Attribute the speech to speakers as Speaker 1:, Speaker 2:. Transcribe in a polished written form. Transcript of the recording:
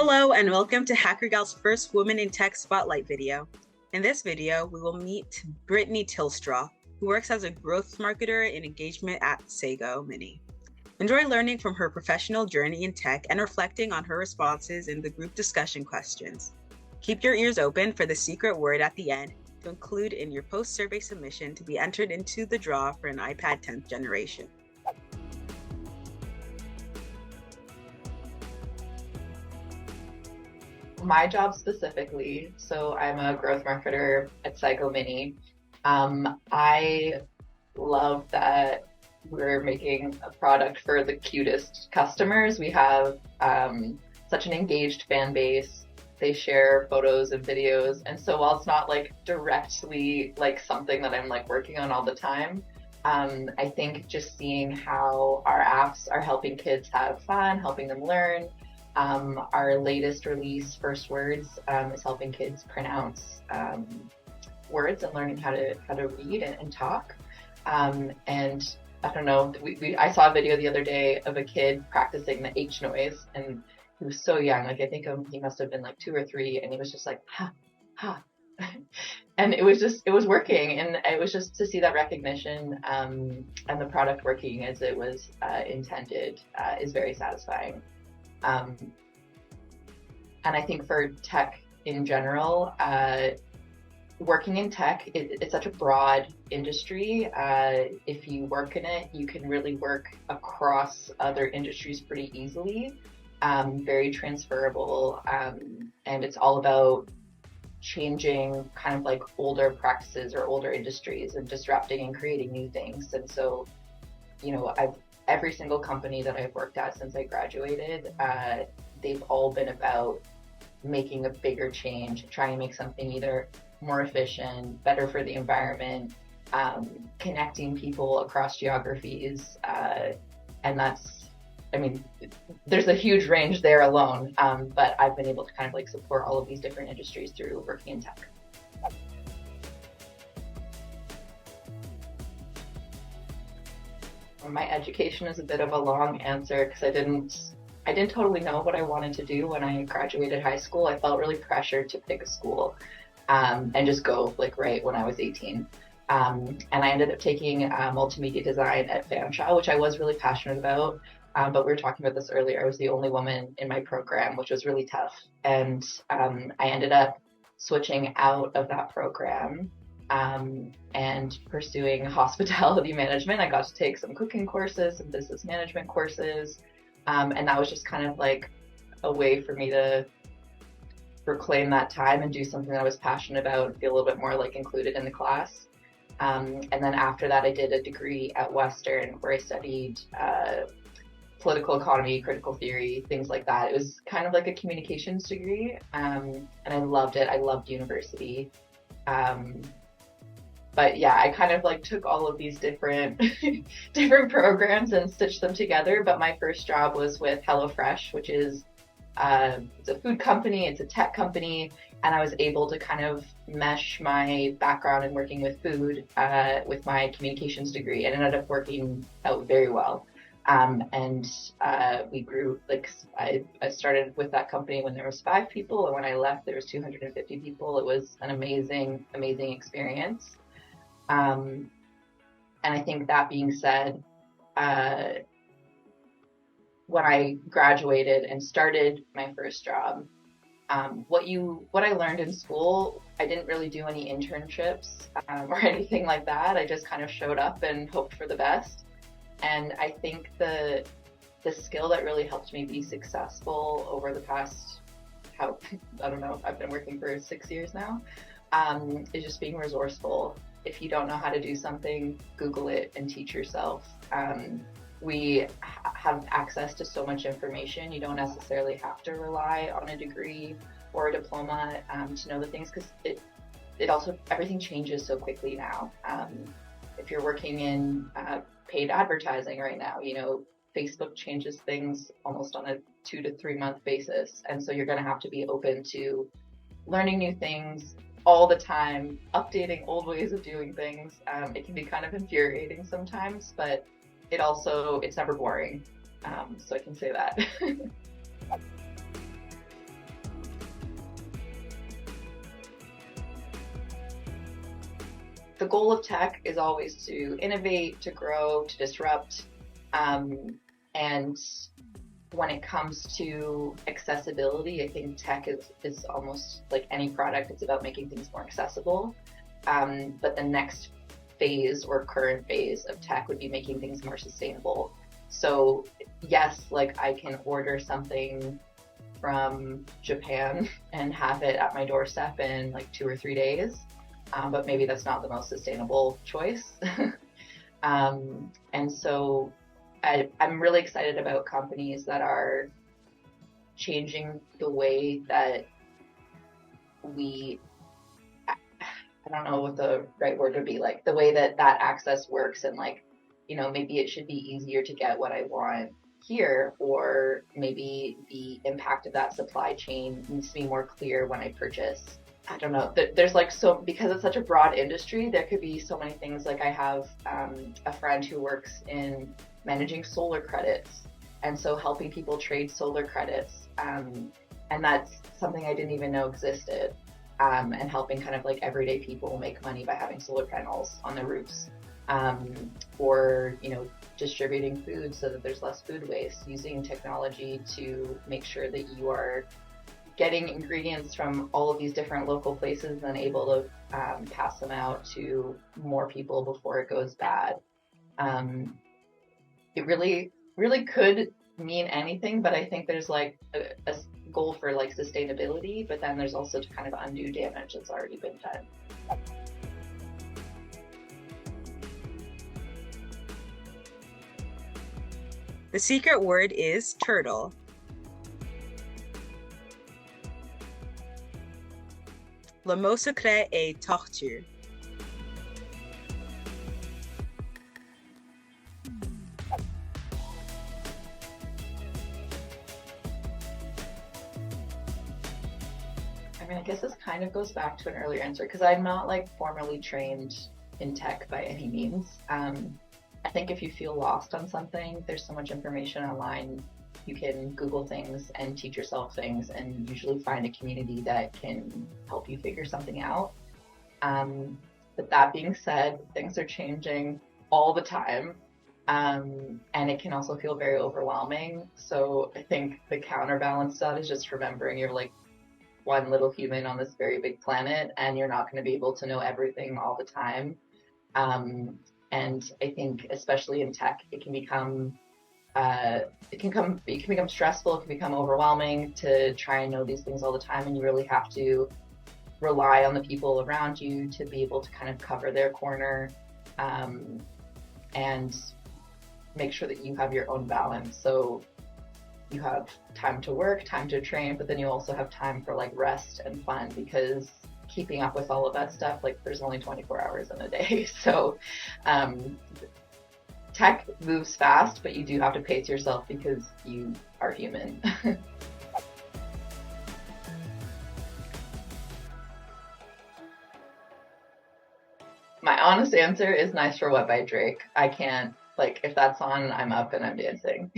Speaker 1: Hello and welcome to Hacker Gal's first Women in Tech Spotlight video. In this video, we will meet Brittany Tilstraw, who works as a growth marketer in engagement at Sago Mini. Enjoy learning from her professional journey in tech and reflecting on her responses in the group discussion questions. Keep your ears open for the secret word at the end to include in your post-survey submission to be entered into the draw for an iPad 10th generation.
Speaker 2: My job specifically, so I'm a growth marketer at Sago Mini. I love that we're making a product for the cutest customers. We have such an engaged fan base. They share photos and videos. And so while it's not like directly like something that I'm like working on all the time, I think just seeing how our apps are helping kids have fun, helping them learn. Our latest release, First Words, is helping kids pronounce words and learning how to read and talk. And I don't know, I saw a video the other day of a kid practicing the H noise, and he was so young. Like I think he must have been like 2 or 3, and he was just like ha ha, and it was working, and it was just to see that recognition and the product working as it was intended is very satisfying. And I think for tech in general, working in tech, it's such a broad industry. If you work in it, you can really work across other industries pretty easily, very transferable. And it's all about changing kind of like older practices or older industries and disrupting and creating new things. And so, you know, every single company that I've worked at since I graduated, they've all been about making a bigger change, trying to make something either more efficient, better for the environment, connecting people across geographies. And that's, I mean, there's a huge range there alone, but I've been able to kind of like support all of these different industries through working in tech. My education is a bit of a long answer because I didn't totally know what I wanted to do when I graduated high school. I felt really pressured to pick a school and just go like right when I was 18. And I ended up taking multimedia design at Fanshawe, which I was really passionate about. But we were talking about this earlier. I was the only woman in my program, which was really tough. And I ended up switching out of that program and pursuing hospitality management. I got to take some cooking courses, some business management courses, and that was just kind of like a way for me to reclaim that time and do something that I was passionate about and feel a little bit more like included in the class. And then after that, I did a degree at Western where I studied political economy, critical theory, things like that. It was kind of like a communications degree, and I loved it. I loved university. But yeah, I kind of like took all of these different programs and stitched them together. But my first job was with HelloFresh, which is it's a food company, it's a tech company, and I was able to kind of mesh my background in working with food with my communications degree, and it ended up working out very well. And we grew, like I started with that company when there was 5 people, and when I left there was 250 people. It was an amazing experience. And I think that being said, when I graduated and started my first job, what I learned in school, I didn't really do any internships or anything like that. I just kind of showed up and hoped for the best. And I think the skill that really helped me be successful over the past, I don't know, I've been working for 6 years now, is just being resourceful. If you don't know how to do something, Google it and teach yourself. We have access to so much information. You don't necessarily have to rely on a degree or a diploma to know the things, because it also, everything changes so quickly now. If you're working in paid advertising right now, you know, Facebook changes things almost on a 2 to 3 month basis. And so you're going to have to be open to learning new things all the time, updating old ways of doing things. It can be kind of infuriating sometimes, but it's never boring. So I can say that. the goal of tech is always to innovate, to grow, to disrupt. And when it comes to accessibility, I think tech is almost like any product. It's about making things more accessible. But the next phase or current phase of tech would be making things more sustainable. So yes, like I can order something from Japan and have it at my doorstep in like 2 or 3 days. But maybe that's not the most sustainable choice. And so I'm really excited about companies that are changing the way that I don't know what the right word would be, like the way that access works, and like, maybe it should be easier to get what I want here, or maybe the impact of that supply chain needs to be more clear when I purchase. I don't know. There's like because it's such a broad industry, there could be so many things. Like I have a friend who works in managing solar credits, and so helping people trade solar credits. And that's something I didn't even know existed. And helping kind of like everyday people make money by having solar panels on their roofs. Or, distributing food so that there's less food waste, using technology to make sure that you are getting ingredients from all of these different local places and able to pass them out to more people before it goes bad. It really, really could mean anything, but I think there's like a goal for like sustainability, but then there's also to kind of undo damage that's already been done.
Speaker 1: The secret word is turtle. Le mot secret est tortue.
Speaker 2: I mean, I guess this kind of goes back to an earlier answer, because I'm not like formally trained in tech by any means. I think if you feel lost on something, there's so much information online. You can Google things and teach yourself things, and usually find a community that can help you figure something out. But that being said, things are changing all the time. And it can also feel very overwhelming. So I think the counterbalance to that is just remembering you're like one little human on this very big planet, and you're not going to be able to know everything all the time. And I think, especially in tech, it can become stressful. It can become overwhelming to try and know these things all the time, and you really have to rely on the people around you to be able to kind of cover their corner, and make sure that you have your own balance. So you have time to work, time to train, but then you also have time for like rest and fun, because keeping up with all of that stuff, like there's only 24 hours in a day. So tech moves fast, but you do have to pace yourself because you are human. My honest answer is Nice for What by Drake. I can't, like, if that's on, I'm up and I'm dancing.